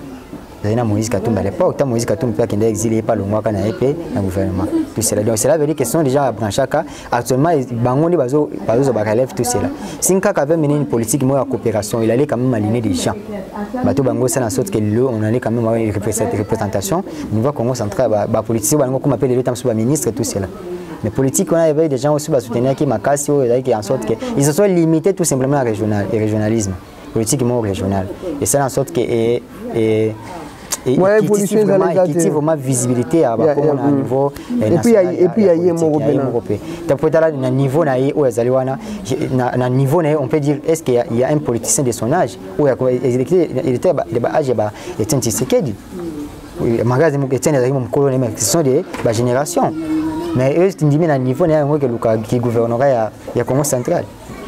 Moïse Katumbi à l'époque, Moïse Katumbi qui est exilé par le mois qu'on a épée dans le gouvernement. Tout cela. Donc cela veut dire qu'ils sont déjà branchés. Actuellement, Bangondi Bazo relève tout cela. Si Nkaka avait mené une politique de coopération, il allait quand même aligner des champs. Bateau Bango, c'est la sorte que on allait quand même avoir une représentation. Au niveau Congo central, les politiciens, comme appelle les temps ministre, tout cela. Les politiques, on avait des gens aussi qui soutenaient qui Makassi, en sorte qu'ils se sont limités tout simplement au régionalisme, politiquement régional. Et c'est en sorte que évolution vraiment visibilité à niveau national. Et puis il y a un niveau na niveau on peut dire est-ce qu'il y a un politicien de son âge ou il était âge Etienne Tshisekedi. Magasin Etienne ce sont des générations. Mais eux tu dis à niveau qui gouvernerait il y a Congo central.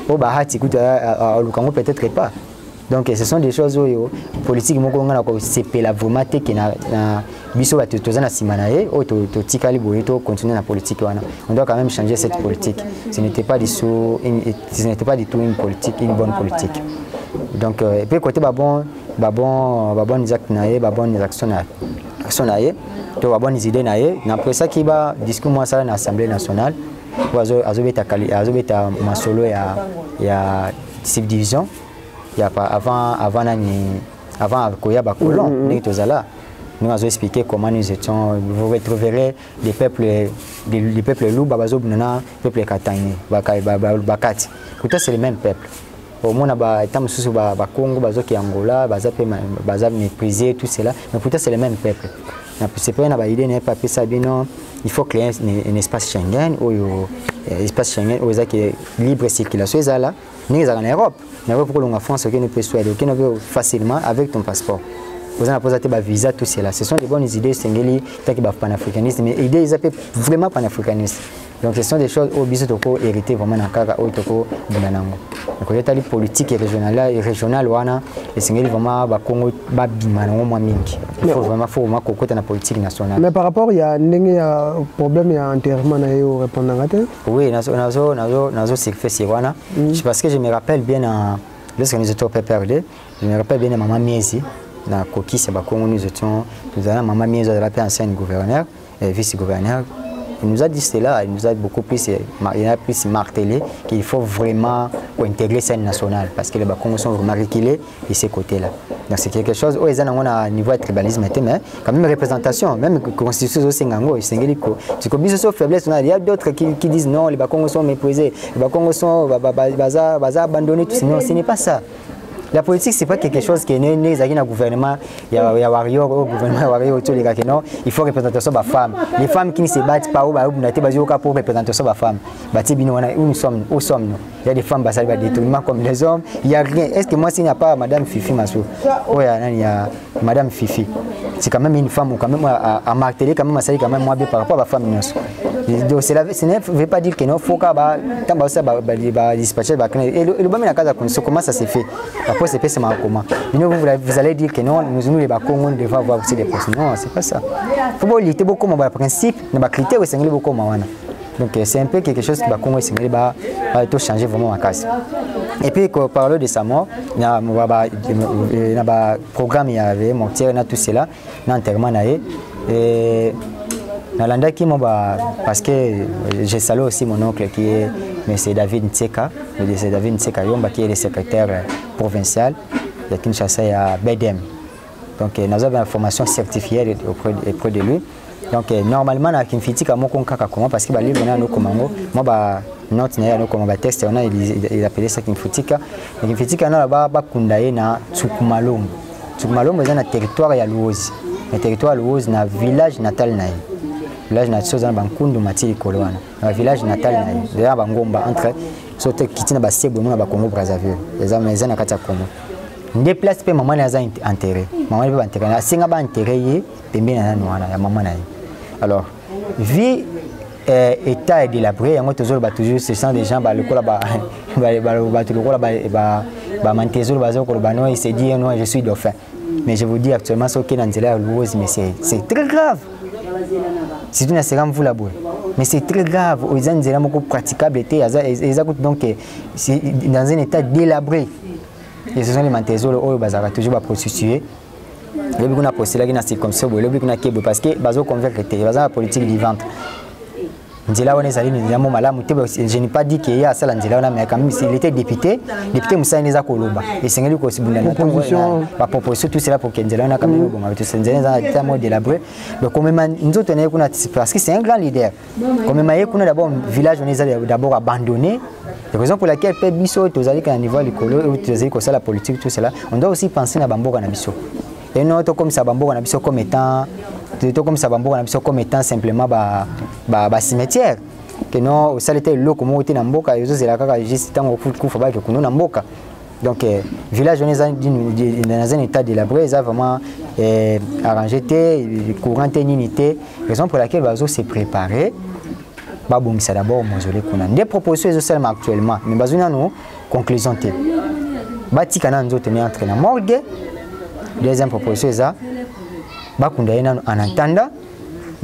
Au Bahati Lukango peut-être pas. Donc ce sont des choses où politique moko ngana ko sepela vraiment te que na biso ba tozana simanaye o to tikali boye to continuer la politique wana. On doit quand même changer cette politique. Ce n'était pas du tout une politique, une bonne politique. Donc et puis côté babon exact naye babon action naye to babon idée naye na après ça qui va discours moi ça na Assemblée nationale azobeta masolo ya subdivision. Avant Koya Bakolon, nous avons expliqué comment nous étions. Vous retrouverez des peuples loups, Babazo Bunana, peuple Katani, Bakati. Pourtant, c'est les mêmes peuples. Au moins, il y a Congo, Bazoki Angola, Bazab méprisé, tout cela. Mais pourtant, c'est les mêmes peuples. C'est pas une idée, n'est pas ça. Il faut créer un espace Schengen, espace Schengen, où il y a libre circulation. Nous sommes en Europe. En Europe, pour la France, on peut choisir facilement avec ton passeport. Vous avez posé un visa, tout cela. Ce sont des bonnes idées, c'est panafricanistes, mais idées, ils appellent vraiment panafricanistes. Donc ce sont des choses où ils ont hérité vraiment dans le cas où ils ont bonanango. Donc il y a des politiques régionales, et c'est vraiment Congo, il faut vraiment côté la politique nationale. Mais par rapport, il y a un problème, il y a un enterrement à répondre. Oui, c'est parce que je me rappelle bien, lorsque nous étions au PPRD, je me rappelle bien de Maman Miezi, dans Koki, c'est Congo, nous avons Maman Miezi, ancienne gouverneur, vice-gouverneur. Il nous a dit cela, il nous a beaucoup plus, martelé qu'il faut vraiment intégrer la scène nationale parce que les Congolais sont vraiment reculés de ces côtés-là. Donc c'est quelque chose où ils ont un niveau de tribalisme, mais quand même représentation, même constitution aussi c'est comme ça faiblesse. Il y a d'autres qui disent non, les Congolais sont méprisés, les Congolais sont abandonnés, tout ça. Non, ce n'est pas ça. La politique, ce n'est pas quelque chose qui est né dans le gouvernement. Il y a Wario, au gouvernement Wario, non, il faut représentation de femmes. Les femmes qui ne se battent pas, pour représentation de femmes. Où sommes-nous? Il y a des femmes qui sont détournements comme les hommes. Il n'y a rien. Est-ce que moi, s'il n'y a pas Madame Fifi Massou? Oui, il y a Madame Fifi. C'est quand même une femme, quand même, à marteler, quand même, quand même, moi, par rapport à la femme. Ce ne veut pas dire que non, il faut que dispatcher. Et le bon, comment ça s'est fait? Après, c'est pas comment. Vous allez dire que non, nous les Congolais, nous devons avoir aussi des postes. Non, c'est pas ça. Il faut lutter beaucoup dans le principe, dans les critères, c'est beaucoup. Donc c'est un peu quelque chose qui va tout changer vraiment ma case. Et puis quand on parle de sa mort, il y a un programme, il y avait mon tir, tout cela, l'enterrement et parce que j'ai salué aussi mon oncle qui est M. David Ntseka, qui est le secrétaire provincial de Kinshasa à BEDEM. Donc nous avons une formation certifiée auprès de lui. Donc normalement na kimfitika moko nkaka comment parce que ba livre na no komango moi ba note na ya no komango ba texte on a il appelait ça kimfitika na ba kundaye na Tsukumalongo c'est un territoire ya Luozi. Le territoire Luozi na village natal na village natal za Bankundu Matili Kolwana na village natal na ya Bangomba entre sote kitina ba sebo na ba Congo Brazzaville les amazana kata Congo des places pe maman na za enterré maman pe enterré na singa ba enterré pembeni na nwana ya maman na. Alors, vu état délabré, il y a toujours ce sont des gens il s'est dit non, je suis dauphin. Mais je vous dis actuellement, ce qui est dans mais c'est très grave. C'est une assurance vous la boue. Mais c'est très grave. Ils ont des beaucoup praticables. Donc, c'est dans un état délabré. Et ce sont les mantézos qui toujours prostitués. Le but qu'on a là c'est comme ça, le but qu'on a parce que bazo convaincre la politique vivante. Ndila on est allé nous malamu je n'ai pas dit qu'il y a ça là mais quand même il était député Moussa Neza Koloba et c'est lui qui aussi bunda la proposition tout cela pour que Ndila on a quand même bon avec tout Ndila est tellement délabré donc comme même nous tenons qu'on a parce que c'est un grand leader comme même qu'on a d'abord village on est d'abord abandonné. La raison pour laquelle Bisso tous allez qu'à niveau l'école tous allez que ça la politique tout cela on doit aussi penser à Bamboka na Bisso. et non comme ça bambo on a biso comme étant comme ça bambo on a biso comme étant simplement ba cimetière que non au salité le comme on na mboka yozo zela kaka juste tango kufa ba ke kuno na mboka. Donc village on est dans un état délabré, ça vraiment arrangé courant unité, raison pour laquelle bazo s'est préparé. Ba bon ça d'abord mausolée kuna. Des propositions seulement actuellement, mais bazuna nous conclusion té. Bati kana nzoto ne entre na morgue. Deuxième proposition ça ba kunda ina en attendant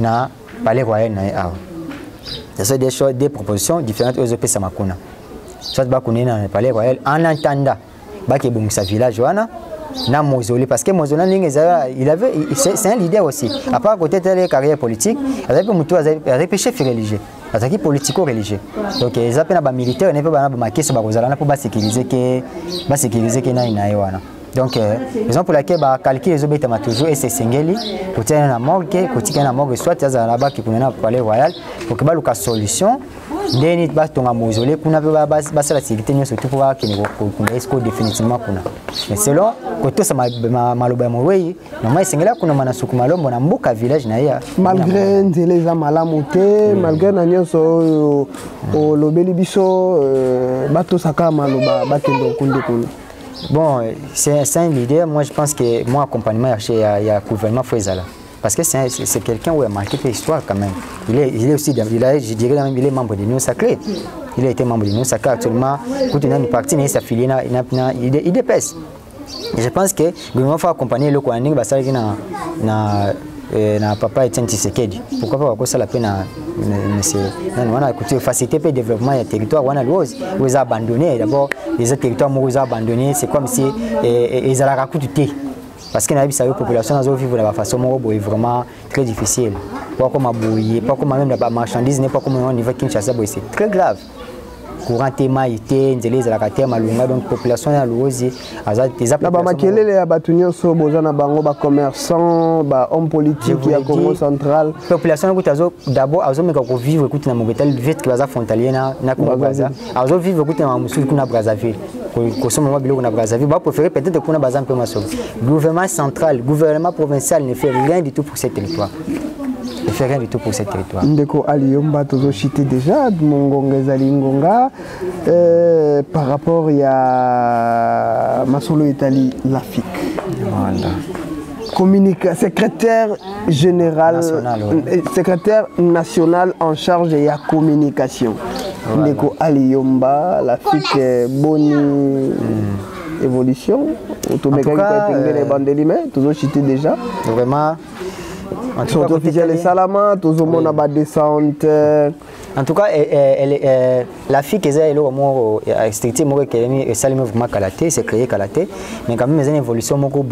na palais royal na a. Ce sont des choses, des propositions différentes aux OP Samakuna. Soit ba kunda na palais royal en attendant ba ke bon sa village wana na mausolée parce que mausolée il avait c'est un leader aussi. À part côté de la carrière politique, il avait chef religieux. Azaki politico-religieux. Donc ils appellent les militaires, ils ne peuvent pas marquer ça pour sécuriser que na inaïwana. Donc raison pour laquelle ba calculer les obéta toujours et c'est singeli pour tenir la morgue, pour tenir la morgue soit ça là-bas qui connaît le palais royal pour que ba luka solution deni ba tonga mausolée kuna ba la sécurité ni surtout pour que ne est définitivement kuna. Mais selon côté ça maloba moweyi normalement singela kuna manasuku malombo na mboka village na ya malgré nzeleza malamote malgré na nyonso o lobeli biso bato saka maloba bakendo kunde kuna. Bon, c'est un leader. Moi, je pense que mon accompagnement il y a gouvernement Fouezala. Parce que c'est quelqu'un qui a marqué l'histoire quand même. Il est aussi, je dirais même, il est membre de l'Union Sacrée. Il a été membre de l'Union Sacrée actuellement. Quand il a une partie, il est affilié, il dépasse. Je pense que le gouvernement faut accompagner le Kouaning, na papa Etienne Tshisekedi. Pourquoi pas parce que la peine on a écouté faciliter le développement des territoires on a les abandonné d'abord les territoires ont abandonnés c'est comme si ils allaient raconter parce que la population a vivre de la façon vraiment très difficile pas comme abouiller pas comme même la marchandise n'est pas comme au niveau Kinshasa c'est très grave courant tema été nzele la carte malunga donc population ya lozi aza des ba makelele ya batunyo so bozana bango ba commerçant ba homme politique ya Congo central population kutazo d'abord azo meka ko vivre kuti na Mogetel vite que baza frontalier na Congo Brazza azo vivre kuti na Mosul kuna Brazzaville ko somo mabilo kuna Brazzaville ba préférer peut-être kuna baza un peu maso gouvernement central gouvernement provincial ne fait rien du tout pour ce territoire. Ne fait rien du tout pour ce territoire. Ndeko Aliyomba tozo cité déjà Mongongeza Lingonga par rapport à Masolo Italie Lafik. Voilà. Secrétaire général national, secrétaire national en charge de la communication. Voilà. Ndeko Aliyomba Lafik bonne évolution. Automeka les bandes tozo cité déjà. Vraiment sont officiels et Salama, tout le monde a descente. En tout cas, la fille qui est là, strictement, elle s'allume vraiment Kalaté, c'est créé Kalaté, mais quand même, il y a une évolution, en tout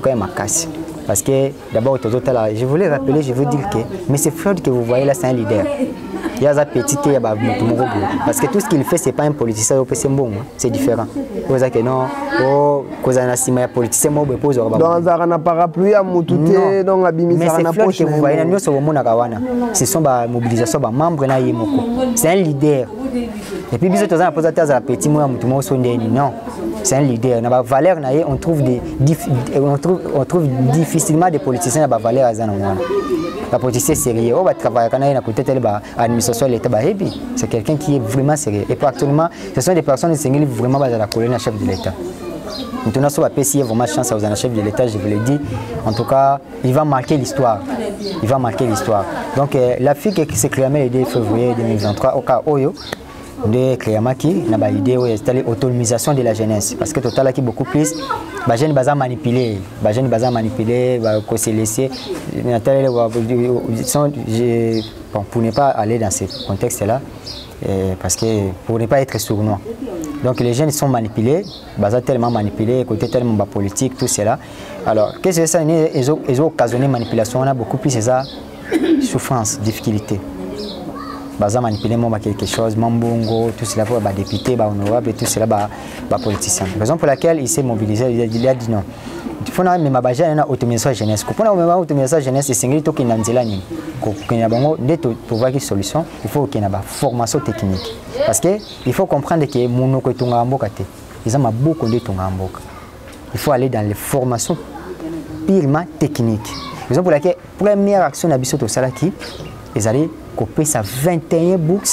cas, il y a ma casse. Parce que d'abord, je voulais rappeler, je veux dire que, mais c'est Freud que vous voyez là, c'est un leader. Il y a un petit qui est parce que tout ce qu'il fait, ce n'est pas un politicien, c'est bon, c'est différent. Vous savez que non, vous avez un politicien, dans un parapluie à Moutouté, dans la mais c'est Freud que vous voyez, nous sommes au Kawana. Ce sont des mobilisations, des membres, c'est un leader. Et puis, bisous, on a posé à petit moi, non, c'est un leader. Dans la valeur, on trouve difficilement des politiciens dans la valeur à Zanamwana. La politicien sérieux, on va travailler quand on a côté de l'administration de l'État, c'est quelqu'un qui est vraiment sérieux. Et puis actuellement, ce sont des personnes qui sont vraiment dans la colonne chef de l'État. Maintenant, sur la PCI, il y a vraiment chance aux chef de l'État, je vous l'ai dit. En tout cas, il va marquer l'histoire. Il va marquer l'histoire. Donc, la fille qui s'est créée le 2 février 2023, au cas où, de Créamaki, on a une idée d'installer l'autonomisation de la jeunesse. Parce que total qui beaucoup plus, les jeunes sont manipulés, qu'on se laisser. Pour ne pas aller dans ce contexte-là, parce que pour ne pas être sournois. Donc les jeunes sont manipulés, tellement manipulés, côté tellement politique, tout cela. Alors, qu'est-ce que ça? Ils ont occasionné manipulation, on a beaucoup plus de ça, souffrance, difficulté. Manipuler quelque chose, Mambongo, tout cela pour les députés, les honorables et tout cela, les politiciens. Raison pour laquelle il s'est mobilisé, il a dit non. Il faut même une autonomisation jeunesse. Pour une autonomisation jeunesse, c'est ce qu'il y a pour voir une solution, il faut qu'il y ait une formation technique. Parce qu'il faut comprendre que il y a beaucoup de Tongamboka. Il faut aller dans les formations purement technique. Raison pour laquelle première action na biso to salaki ils allaient couper ça 21 books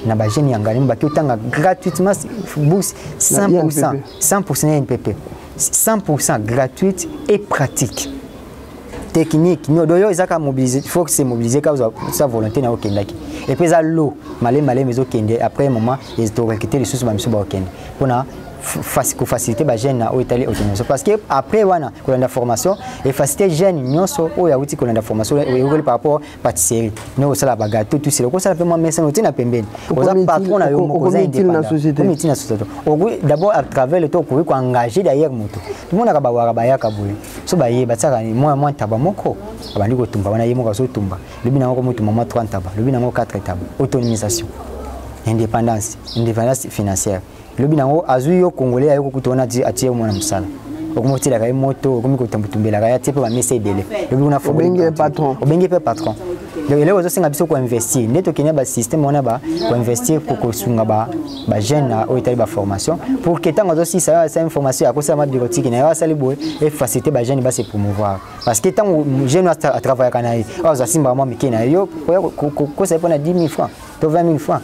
na ba jeune yangani ba ki otanga gratuitement books 100% 100% NPP 100% gratuite et pratique. Technique, nous devons mobiliser, il faut que c'est mobilisé quand sa volonté na okendaki. Et puis ça l'eau, malé mais okende après un moment ils doivent recruter les sources ba miso ba okende. Pour faciliter ba jeune na Italie autonomie parce que après wana ko la formation et faciliter jeune nyonso o ya uti ko la formation et par rapport pâtisserie. Nous ça la bagatelle tout c'est ko ça peut moi mais ça no tina pembeni. Oza patron na yo moko za indépendant. Comité na société. D'abord à travers le temps ko engager derrière moto. Tout le monde a ba wara ba ya kabule. So ba ye batsaka ni moi taba moko abandi ko tumba wana ye moko so tumba lobi na ko mutu mama 30 taba lobi na ko 4 taba autonomisation indépendance financière lobi na ko azui yo congolais ayo kutona ti atie mwana musala okumoti la kai moto okomi ko tambutumbela kai atie pe ba messe ebele lobi na fo obenge patron donc les autres singa biso ko investir neto kenya ba système on a ba ko investir pour ko sunga ba jeune na o itali ba formation pour que tant aussi ça information à cause ma bureautique na ya sali boy et faciliter ba jeune ba se promouvoir parce que tant jeune à travailler kana yi o za simba moi mikena yo ko ça pour na 10 000 francs to 20 000 francs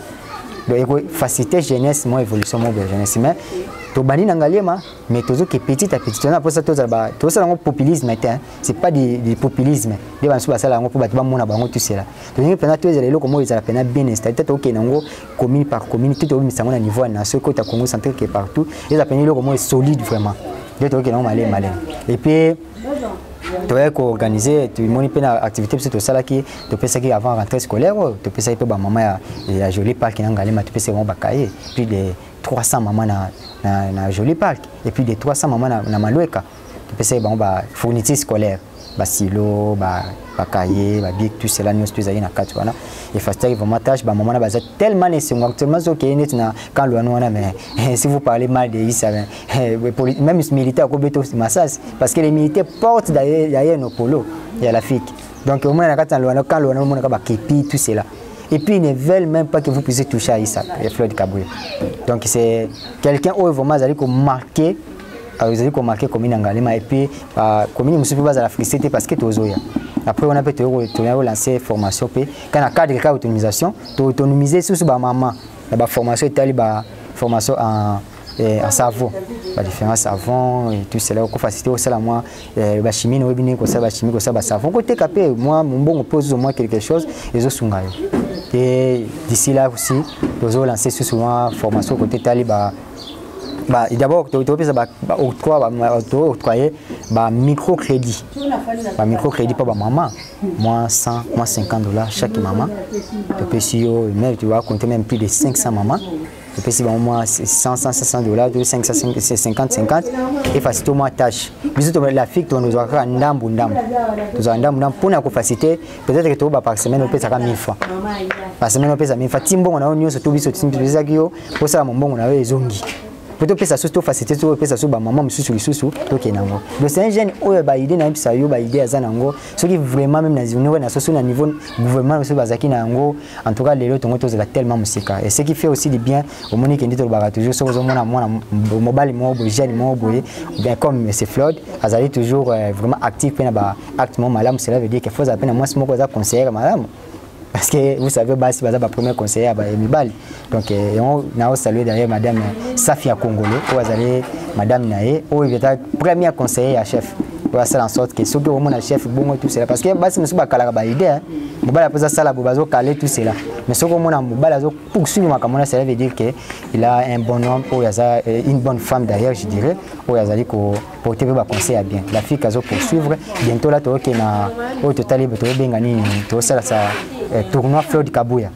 donc faciliter jeunesse moi évolution moi jeunesse mais to bani nangaliema mais toujours que petit à petit on a pour ça tout ça un populisme c'est pas du populisme les gens sont ça pour battre mona bango tout cela donc pendant tous les locaux moi ils appellent bien installé peut-être OK nango commune par commune tout au minimum niveau national côté Congo central qui est partout ils appellent les locaux moi solide vraiment peut-être OK non malin et puis tu as organisé tu moni pe na activité c'est tout ça là qui tu peux ça qui avant rentrée scolaire tu peux ça pe ba maman ya joli parc nangalema tu peux ça bon bakaye puis de 300 mamans na joli parc et puis de 300 mamans na Maloueka tu peux ça bon ba fourniture scolaire ba silo ba cahier ba bic tout cela nous tous na quatre wana et faciliter vraiment tâche ba maman na baza tellement nécessaire actuellement zo ke net na quand lo wana mais si vous parlez mal de ça même les militaires ko beto massage parce que les militaires portent derrière nos polos il y a la FIC donc au moins na quand lo wana mo na ba kepi tout cela. Et puis ils ne veulent même pas que vous puissiez toucher à Issa, les fleurs de Kabouya. Donc c'est quelqu'un où vraiment vous allez marquer, comme une Angalema et puis comme une musique base à la félicité parce que tu es après on a peut lancer formation quand on a cadre de autonomisation, tu autonomiser sur ce maman, la formation est formation en savon, différents savons et tout cela pour faciliter aussi la moi la chimie no bien comme ça la chimie comme ça savon côté capé moi mon bon pose au moins quelque chose les autres sont et d'ici là aussi nous allons lancer souvent formation côté taliba d'abord tu peux ça octroyer microcrédit pour maman moins 100 moins $50 chaque maman tu peux si même tu vas compter même plus de 500 mamans tu peux si moins $100 de 50 et faciliter au moins tâche bisous la fille tu nous aura ndambu pour nous faciliter peut-être que tu vas par semaine on peut ça 1000 francs par semaine on peut ça 1000 francs timbo on a surtout biso timbo ça pour ça mon bon on a ezongi peut-être que ça surtout faciliter tout que ça soit maman monsieur sur sous to kenango donc c'est un jeune oyo ba idée na bisa yo ba idée azanango ce qui vraiment même na zone na soso na niveau gouvernement monsieur bazaki nango en tout cas les autres ngoto za tellement musika et ce qui fait aussi du bien au monique ndito ba toujours so mona mobile mo bo jeune mo boye bien comme c'est Floyd azali toujours vraiment actif na ba actement malam cela veut dire qu'il faut appeler moi moko za conseiller malam parce que vous savez basi baza ba premier conseiller à Mibali donc on a salué derrière madame Safia Congolais ou azali madame Naé ou était première conseiller à chef pour faire en sorte que ceux qui ont chef bon tout cela parce que basi monsieur ba kala ba idée Mobali après ça la bobazo caler tout cela mais ceux qui ont Mobali azo poursuivre makamona cela veut dire que il a un bon homme ou une bonne femme derrière je dirais ou azali ko porter ba conseiller à bien la fille kazo poursuivre bientôt là to que na au total to benga nini to ça tournoi Fleur de Kabouya.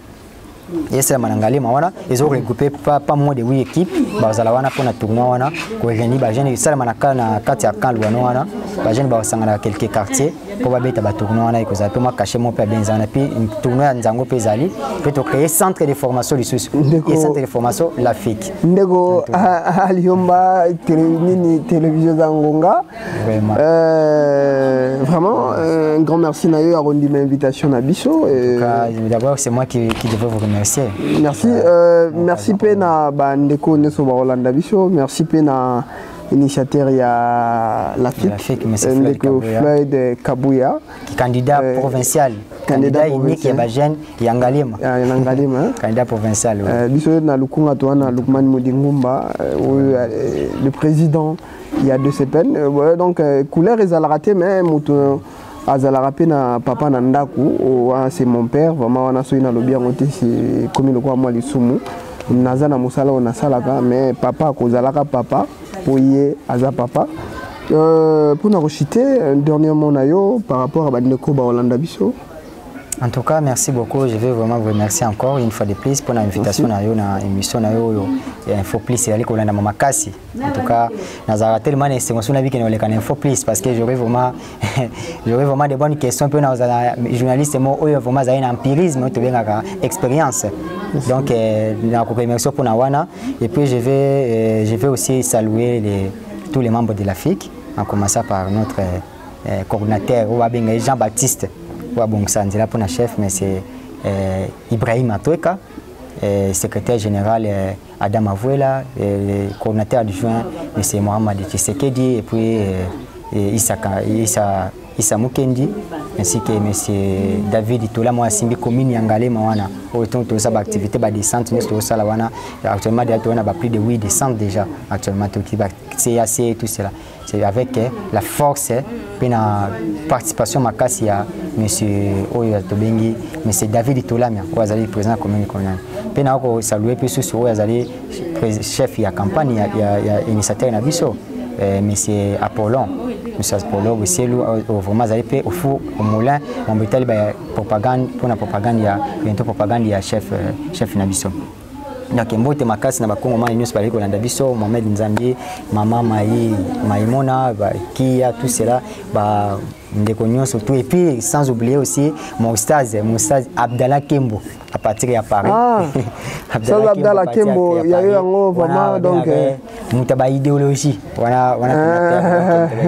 Et c'est manangali mawana ils ont regroupé pas moins de 8 équipes bazala wana pour na tournoi wana ko réunir ba jeunes ça manaka na kati ya kan lwana wana ba jeunes ba sangana quelques quartiers pour ba beta ba tournoi wana ko za pe ma cacher mon père benzana puis tournoi nzango pezali peut to créer centre de formation les sous et centre de formation la FIC ndego aliomba télévision zangonga vraiment un grand merci na yo a rendu ma invitation à biso d'abord c'est moi qui devais vous remercier. Merci, merci Pena Bandeko Neso Rolanda Biso, merci Pena initiateur il y a la FIC, Floyd Kabouya, candidat provincial, candidat unique et Bajen Yangalima. Candidat provincial. Biso na lukunga toana Lukman Modingumba, le président il y a 2 semaines. Donc couleur est à la raté mais azalarape na papa na ndaku c'est mon père vraiment on a soina lobi ngote c'est comme le quoi moi les sumu naza na musala on a salaka mais papa kozalaka papa poye aza papa pour na reciter dernièrement na yo par rapport à bandeko ba Hollanda biso. En tout cas, merci beaucoup. Je veux vraiment vous remercier encore une fois de plus pour l'invitation à l'émission Info Plus et à l'école de Mamakasi. En tout cas, nous avons tellement d'émotions avec Info Plus parce que j'aurais vraiment des bonnes questions pour les journalistes et vraiment un empirisme, une expérience. Donc, nous avons merci pour Nawana. Et puis, je vais aussi saluer tous les membres de la FIC, en commençant par notre coordinateur Jean-Baptiste. Bon, c'est là pour le chef, mais c'est Ibrahim Atoueka, secrétaire général Adam Avouela, le coordinateur adjoint M. Mohamed Tshisekedi, et puis Issa Mukendi, ainsi que M. David Itola, moi, Simbi Komini Yangale, Mawana, autant de sa activité de descente, nous sommes actuellement, on a plus de 8 descentes déjà, actuellement, CAC et tout cela. C'est avec la force et la participation de M. Oyo Tobengi, M. David Itolamia, qui est président de la commune. Je vais saluer le chef de la campagne, l'initiateur de Bisso, M. Apollon. M. Apollon, aussi, vraiment, au four, au moulin, on va propagande pour la propagande, bientôt propagande, il y a chef Nabiso. Donc, mbote makasi na bakongo mani nyos bali ko landa biso Mohamed Nzambi mama Maïmona Kia tout cela ba ndeko nyonso tout et puis sans oublier aussi mon stade Abdallah Kembo à partir de Paris. Abdallah Kembo il y a eu un vraiment donc mutaba idéologie voilà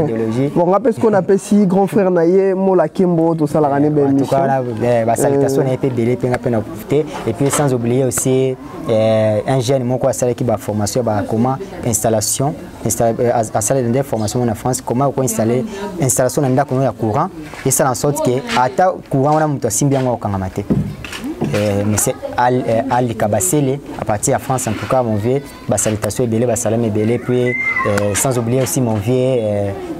idéologie bon rappelle ce qu'on appelle si grand frère naie Mola Kembo tout ça la rane ben en tout cas la salutation est peu belé peine profiter et puis sans oublier aussi un jeune moko asala qui ba formation ba comment installation asala de formation en France comment installer installation na ndako ya courant et ça en sorte que ata courant wana muto simbi yango okangamate mais c'est Ali Kabasele à partir de France en tout cas mon vieux salutation belé salam belé puis sans oublier aussi mon vieux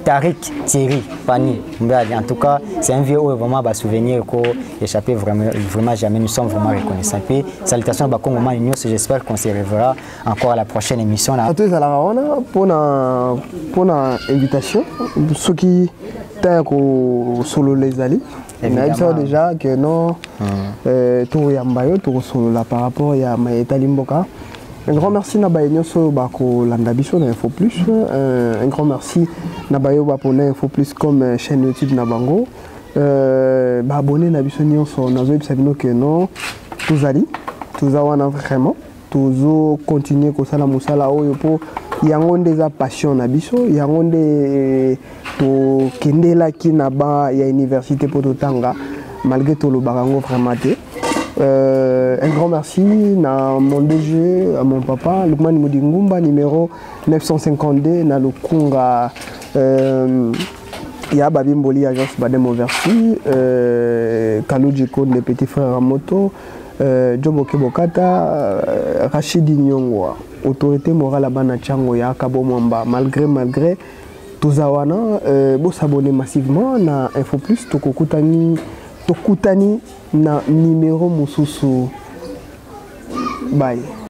Tariq Thierry Pani en tout cas c'est un vieux vraiment ba souvenir ko échappé vraiment jamais nous sommes vraiment reconnaissants puis salutations ba Congo man news j'espère qu'on se reverra encore à la prochaine émission là pour na invitation ceux qui t'ont solo les ali on déjà que non tout yambayo tout solo là par rapport à Maïta Limboka. Un grand merci Nabayo so bako landabiso na Info Plus. Un grand merci Nabayo pour Info Plus comme chaîne YouTube Nabango. Abonné Nabiso nyonso nazo ebisabino que non tous ali tous awana vraiment tous continuer ko sala musala oyo po yango ndeza passion Nabiso yango nde to kendela ki na ba ya université pour totanga malgré tout le barango vraiment té. Un grand merci à mon DG, à mon papa, Lukman Modingumba, numéro 952, na Lukunga, ya Babimboli, agence Bademo Versi, Kalouji Kone, les petits frères à moto, Jobo Kebokata, Rachidi Nyongwa, autorité morale à Banachango, ya Kabo Mwamba, malgré tous awana, vous s'abonnez massivement na Info Plus, Tokutani na numéro mususu. Bye.